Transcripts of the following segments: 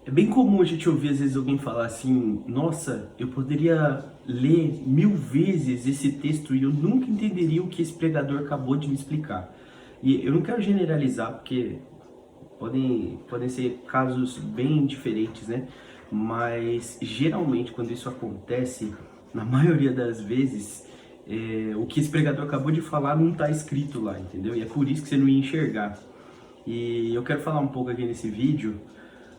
É bem comum a gente ouvir às vezes alguém falar assim, nossa, eu poderia ler 1000 vezes esse texto e eu nunca entenderia o que esse pregador acabou de me explicar. E eu não quero generalizar, porque podem ser casos bem diferentes, né? Mas geralmente quando isso acontece, na maioria das vezes, o que esse pregador acabou de falar não está escrito lá, entendeu? E é por isso que você não ia enxergar. E eu quero falar um pouco aqui nesse vídeo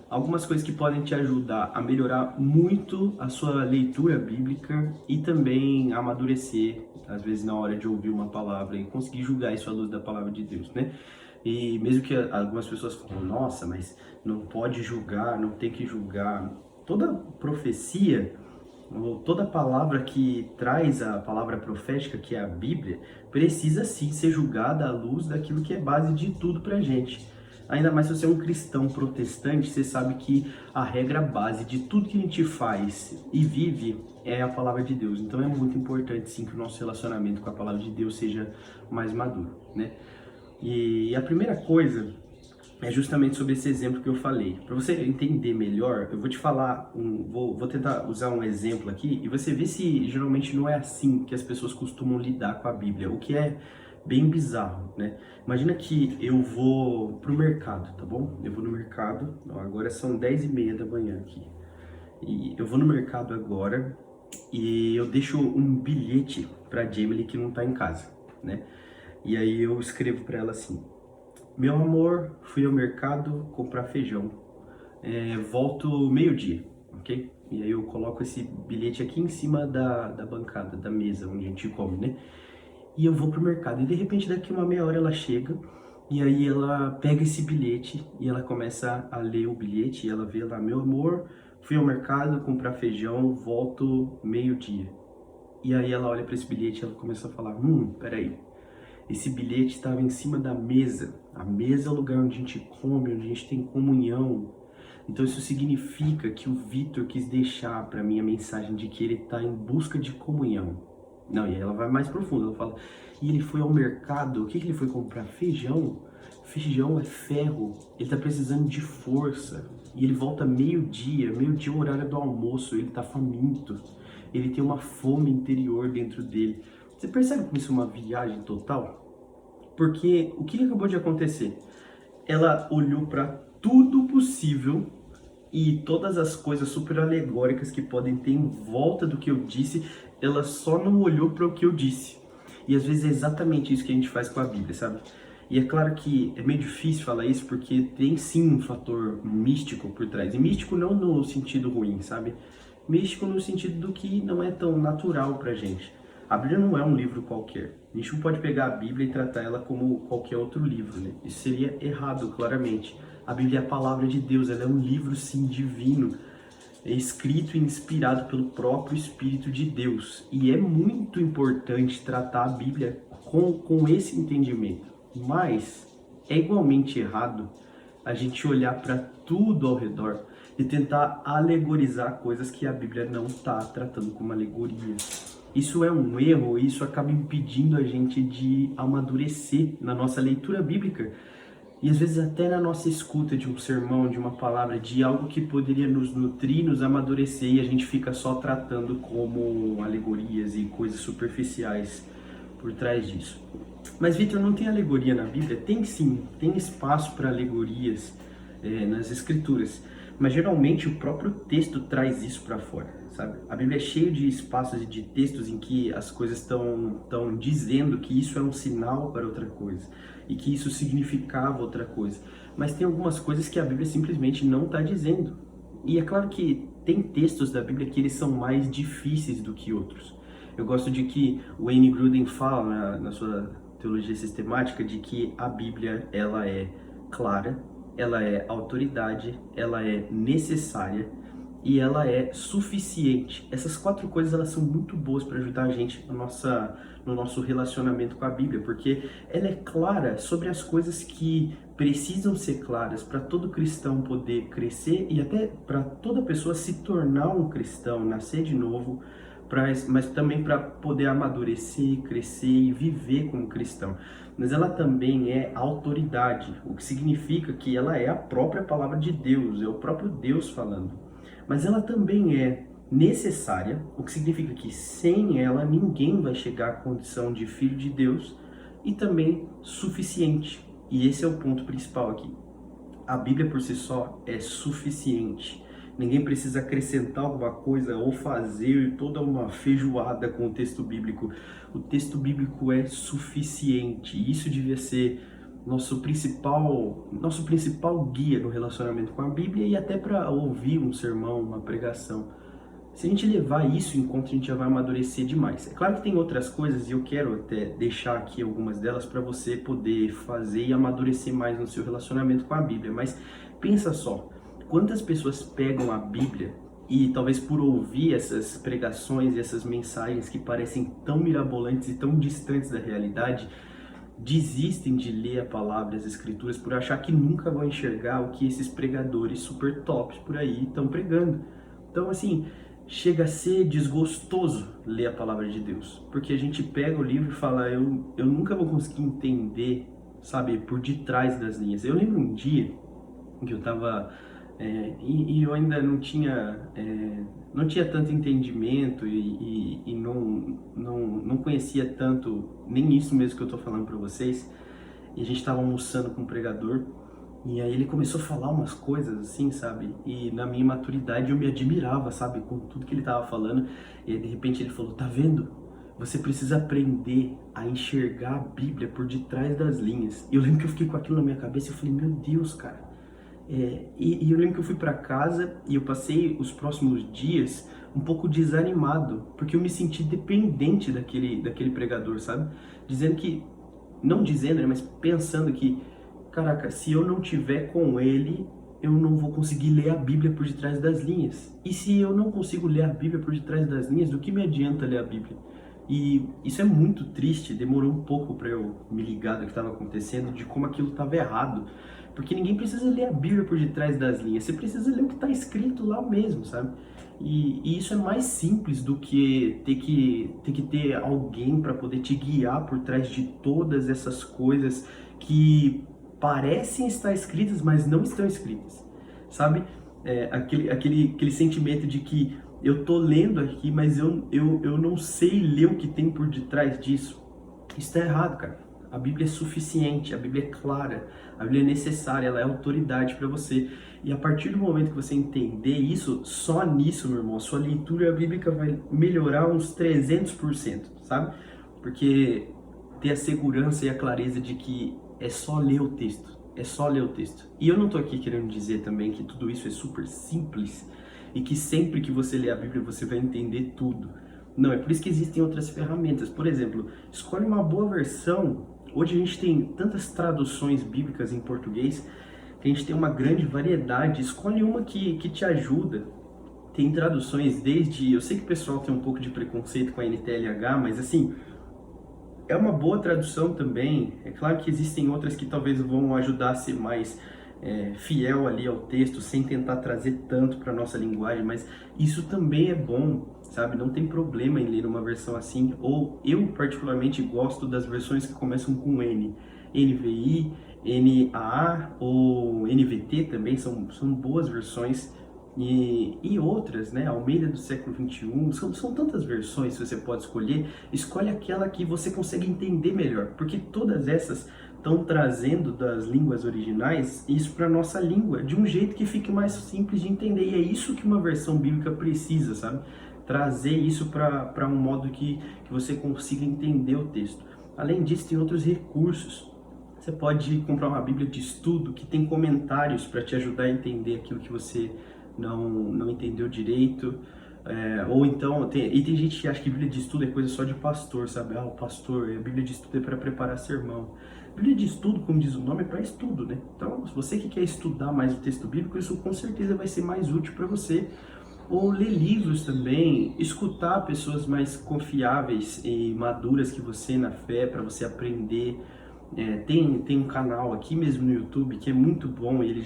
algumas coisas que podem te ajudar a melhorar muito a sua leitura bíblica e também amadurecer, às vezes na hora de ouvir uma palavra e conseguir julgar isso à luz da palavra de Deus, né? E mesmo que algumas pessoas falam, nossa, mas não pode julgar, não tem que julgar. Toda profecia, ou toda palavra que traz a palavra profética, que é a Bíblia, precisa sim ser julgada à luz daquilo que é base de tudo pra gente. Ainda mais se você é um cristão protestante, você sabe que a regra base de tudo que a gente faz e vive é a palavra de Deus. Então é muito importante sim que o nosso relacionamento com a palavra de Deus seja mais maduro, né? E a primeira coisa é justamente sobre esse exemplo que eu falei. Para você entender melhor, eu vou te falar, vou tentar usar um exemplo aqui e você vê se geralmente não é assim que as pessoas costumam lidar com a Bíblia, o que é bem bizarro, né? Imagina que eu vou pro mercado, tá bom? Eu vou no mercado, agora são 10h30 da manhã aqui. E eu vou no mercado agora e eu deixo um bilhete pra Jamie que não tá em casa, né? E aí eu escrevo pra ela assim: meu amor, fui ao mercado comprar feijão. Volto meio-dia, ok? E aí eu coloco esse bilhete aqui em cima da bancada, da mesa onde a gente come, né? E eu vou pro mercado. E de repente, daqui uma meia hora ela chega. E aí ela pega esse bilhete e ela começa a ler o bilhete. E ela vê lá: meu amor, fui ao mercado comprar feijão, volto meio-dia. E aí ela olha para esse bilhete e ela começa a falar: peraí. Esse bilhete estava em cima da mesa. A mesa é o lugar onde a gente come, onde a gente tem comunhão. Então isso significa que o Vitor quis deixar para mim a mensagem de que ele está em busca de comunhão. Não, e aí ela vai mais profunda, ela fala: e ele foi ao mercado, o que ele foi comprar? Feijão. Feijão é ferro, ele está precisando de força. E ele volta meio-dia é o horário do almoço, ele está faminto. Ele tem uma fome interior dentro dele. Você percebe como isso é uma viagem total? Porque o que acabou de acontecer? Ela olhou para tudo possível e todas as coisas super alegóricas que podem ter em volta do que eu disse, ela só não olhou para o que eu disse. E às vezes é exatamente isso que a gente faz com a Bíblia, sabe? E é claro que é meio difícil falar isso porque tem sim um fator místico por trás. E místico não no sentido ruim, sabe? Místico no sentido do que não é tão natural pra gente. A Bíblia não é um livro qualquer. A gente não pode pegar a Bíblia e tratar ela como qualquer outro livro, né? Isso seria errado, claramente. A Bíblia é a palavra de Deus, ela é um livro, sim, divino, é escrito e inspirado pelo próprio Espírito de Deus. E é muito importante tratar a Bíblia com esse entendimento. Mas é igualmente errado a gente olhar para tudo ao redor e tentar alegorizar coisas que a Bíblia não está tratando como alegoria. Isso é um erro e isso acaba impedindo a gente de amadurecer na nossa leitura bíblica e às vezes até na nossa escuta de um sermão, de uma palavra, de algo que poderia nos nutrir, nos amadurecer, e a gente fica só tratando como alegorias e coisas superficiais por trás disso. Mas, Vitor, não tem alegoria na Bíblia? Tem sim, tem espaço para alegorias nas Escrituras, mas geralmente o próprio texto traz isso para fora, sabe? A Bíblia é cheia de espaços e de textos em que as coisas estão dizendo que isso é um sinal para outra coisa e que isso significava outra coisa, mas tem algumas coisas que a Bíblia simplesmente não está dizendo. E é claro que tem textos da Bíblia que eles são mais difíceis do que outros. Eu gosto de que o Wayne Grudem fala na sua teologia sistemática de que a Bíblia ela é clara, ela é autoridade, ela é necessária e ela é suficiente. Essas quatro coisas elas são muito boas para ajudar a gente no nosso relacionamento com a Bíblia, porque ela é clara sobre as coisas que precisam ser claras para todo cristão poder crescer e até para toda pessoa se tornar um cristão, nascer de novo, mas também para poder amadurecer, crescer e viver como cristão. mas ela também é autoridade, o que significa que ela é a própria palavra de Deus, é o próprio Deus falando. Mas ela também é necessária, o que significa que sem ela ninguém vai chegar à condição de filho de Deus, e também suficiente. E esse é o ponto principal aqui. A Bíblia por si só é suficiente. Ninguém precisa acrescentar alguma coisa ou fazer toda uma feijoada com o texto bíblico. O texto bíblico é suficiente. Isso devia ser nosso principal guia no relacionamento com a Bíblia e até para ouvir um sermão, uma pregação. Se a gente levar isso em conta, a gente já vai amadurecer demais. É claro que tem outras coisas e eu quero até deixar aqui algumas delas para você poder fazer e amadurecer mais no seu relacionamento com a Bíblia. Mas pensa só, quantas pessoas pegam a Bíblia e talvez por ouvir essas pregações e essas mensagens que parecem tão mirabolantes e tão distantes da realidade, desistem de ler a palavra, as escrituras, por achar que nunca vão enxergar o que esses pregadores super tops por aí estão pregando. Então, assim, chega a ser desgostoso ler a palavra de Deus, porque a gente pega o livro e fala, eu nunca vou conseguir entender, sabe, por detrás das linhas. Eu lembro um dia em que eu estava, e eu ainda não tinha tanto entendimento e não conhecia tanto, nem isso mesmo que eu estou falando para vocês, e a gente estava almoçando com um pregador, e aí ele começou a falar umas coisas assim, sabe? E na minha maturidade eu me admirava, sabe? Com tudo que ele tava falando. E aí, de repente ele falou, tá vendo? Você precisa aprender a enxergar a Bíblia por detrás das linhas. E eu lembro que eu fiquei com aquilo na minha cabeça e eu falei, meu Deus, cara. E eu lembro que eu fui para casa e eu passei os próximos dias um pouco desanimado, porque eu me senti dependente daquele pregador, sabe? Dizendo que, não dizendo, né, mas pensando que, caraca, se eu não tiver com ele, eu não vou conseguir ler a Bíblia por detrás das linhas. E se eu não consigo ler a Bíblia por detrás das linhas, do que me adianta ler a Bíblia? E isso é muito triste, demorou um pouco para eu me ligar do que estava acontecendo, de como aquilo estava errado. Porque ninguém precisa ler a Bíblia por detrás das linhas, você precisa ler o que está escrito lá mesmo, sabe? E isso é mais simples do que ter que ter alguém para poder te guiar por trás de todas essas coisas que parecem estar escritas, mas não estão escritas, sabe? Aquele sentimento de que eu tô lendo aqui, mas eu não sei ler o que tem por detrás disso. Isso tá errado, cara. A Bíblia é suficiente, a Bíblia é clara, a Bíblia é necessária, ela é autoridade para você. E a partir do momento que você entender isso, só nisso, meu irmão, a sua leitura bíblica vai melhorar uns 300%, sabe? Porque ter a segurança e a clareza de que é só ler o texto, é só ler o texto. E eu não tô aqui querendo dizer também que tudo isso é super simples e que sempre que você lê a Bíblia você vai entender tudo. Não, é por isso que existem outras ferramentas. Por exemplo, escolhe uma boa versão. Hoje a gente tem tantas traduções bíblicas em português que a gente tem uma grande variedade. Escolhe uma que te ajuda. Tem traduções desde... Eu sei que o pessoal tem um pouco de preconceito com a NTLH, mas assim, é uma boa tradução também. É claro que existem outras que talvez vão ajudar a ser mais fiel ali ao texto, sem tentar trazer tanto para nossa linguagem, mas isso também é bom, sabe? Não tem problema em ler uma versão assim. Ou eu particularmente gosto das versões que começam com N, NVI, NAA ou NVT também, são boas versões. E outras, né? Almeida do século XXI, são tantas versões que você pode escolher. Escolhe aquela que você consegue entender melhor, porque todas essas estão trazendo das línguas originais isso para nossa língua, de um jeito que fique mais simples de entender. E é isso que uma versão bíblica precisa, sabe? Trazer isso para um modo que você consiga entender o texto. Além disso, tem outros recursos. Você pode comprar uma Bíblia de estudo que tem comentários para te ajudar a entender aquilo que você não entendeu direito. Ou então, tem gente que acha que Bíblia de estudo é coisa só de pastor, sabe? Ah, o pastor, a Bíblia de estudo é para preparar sermão. Bíblia de estudo, como diz o nome, é para estudo, né? Então, se você que quer estudar mais o texto bíblico, isso com certeza vai ser mais útil para você. Ou ler livros também, escutar pessoas mais confiáveis e maduras que você na fé, para você aprender. Tem um canal aqui mesmo no YouTube que é muito bom, ele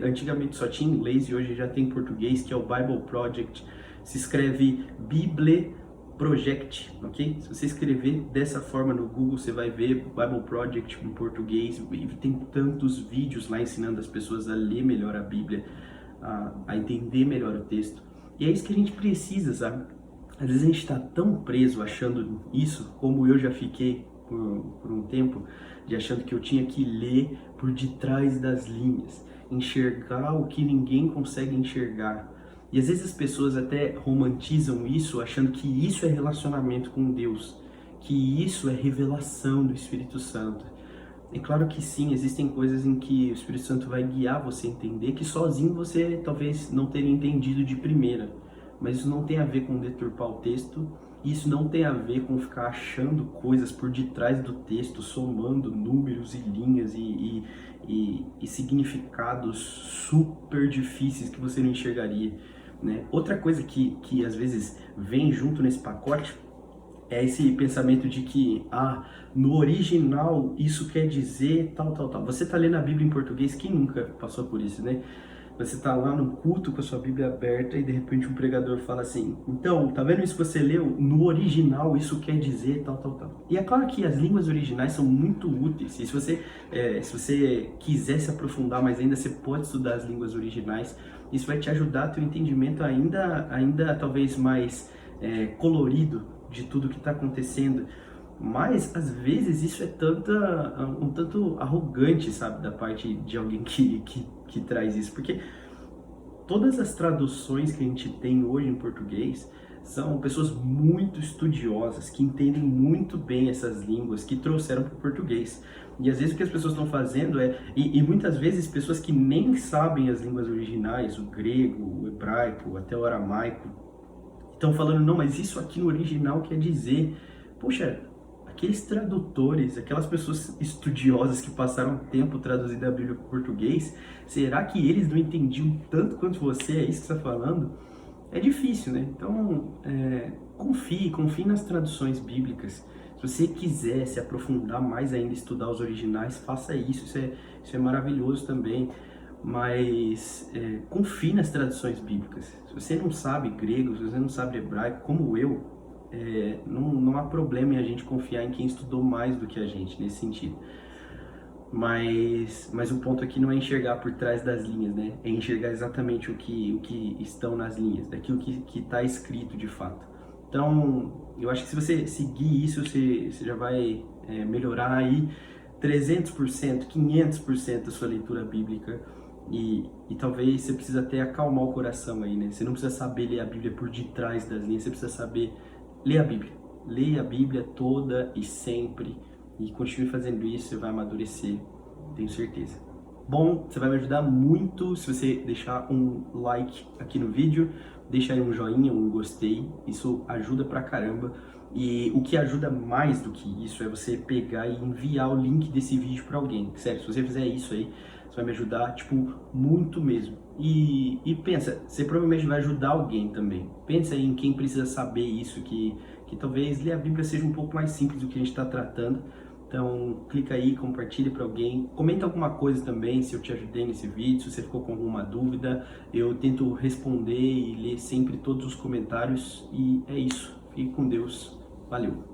antigamente só tinha inglês e hoje já tem português, que é o Bible Project. Se escreve Bible Project, ok? Se você escrever dessa forma no Google, você vai ver Bible Project em português, e tem tantos vídeos lá ensinando as pessoas a ler melhor a Bíblia, a entender melhor o texto. E é isso que a gente precisa, sabe? Às vezes a gente está tão preso achando isso, como eu já fiquei por um tempo, de achando que eu tinha que ler por detrás das linhas, enxergar o que ninguém consegue enxergar. E às vezes as pessoas até romantizam isso, achando que isso é relacionamento com Deus, que isso é revelação do Espírito Santo. É claro que sim, existem coisas em que o Espírito Santo vai guiar você a entender, que sozinho você talvez não teria entendido de primeira. Mas isso não tem a ver com deturpar o texto, isso não tem a ver com ficar achando coisas por detrás do texto, somando números e linhas e significados super difíceis que você não enxergaria, né? Outra coisa que às vezes vem junto nesse pacote é esse pensamento de que, no original isso quer dizer tal, tal, tal. Você está lendo a Bíblia em português, quem nunca passou por isso, né? Você está lá no culto com a sua Bíblia aberta e de repente um pregador fala assim, então, tá vendo isso que você leu? No original isso quer dizer tal, tal, tal. E é claro que as línguas originais são muito úteis, e se você quiser se aprofundar mais ainda, você pode estudar as línguas originais. Isso vai te ajudar a ter um entendimento ainda talvez mais colorido de tudo que está acontecendo. Mas, às vezes, isso é um tanto arrogante, sabe, da parte de alguém que traz isso. Porque todas as traduções que a gente tem hoje em português são pessoas muito estudiosas, que entendem muito bem essas línguas, que trouxeram para o português. E às vezes o que as pessoas estão fazendo e muitas vezes pessoas que nem sabem as línguas originais, o grego, o hebraico, até o aramaico, estão falando, não, mas isso aqui no original quer dizer, poxa, aqueles tradutores, aquelas pessoas estudiosas que passaram tempo traduzindo a Bíblia para o português, será que eles não entendiam tanto quanto você? É isso que você está falando? É difícil, né? Então, confie nas traduções bíblicas. Se você quiser se aprofundar mais ainda, estudar os originais, faça isso. Isso é maravilhoso também. Mas confie nas traduções bíblicas. Se você não sabe grego, se você não sabe hebraico, como eu, não há problema em a gente confiar em quem estudou mais do que a gente nesse sentido. Mas o ponto aqui não é enxergar por trás das linhas, né? É enxergar exatamente o que estão nas linhas, daquilo que está escrito de fato. Então, eu acho que se você seguir isso, você já vai melhorar aí 300%, 500% a sua leitura bíblica. E talvez você precisa até acalmar o coração aí, né? Você não precisa saber ler a Bíblia por detrás das linhas, você precisa saber ler a Bíblia. Leia a Bíblia toda e sempre, e continue fazendo isso, você vai amadurecer, tenho certeza. Bom, você vai me ajudar muito se você deixar um like aqui no vídeo, deixa aí um joinha, um gostei, isso ajuda pra caramba. E o que ajuda mais do que isso é você pegar e enviar o link desse vídeo para alguém. Sério, se você fizer isso aí, você vai me ajudar, tipo, muito mesmo. E pensa, você provavelmente vai ajudar alguém também. Pensa aí em quem precisa saber isso, que talvez ler a Bíblia seja um pouco mais simples do que a gente está tratando. Então, clica aí, compartilha para alguém. Comenta alguma coisa também, se eu te ajudei nesse vídeo, se você ficou com alguma dúvida. Eu tento responder e ler sempre todos os comentários. E é isso. Fique com Deus. Valeu!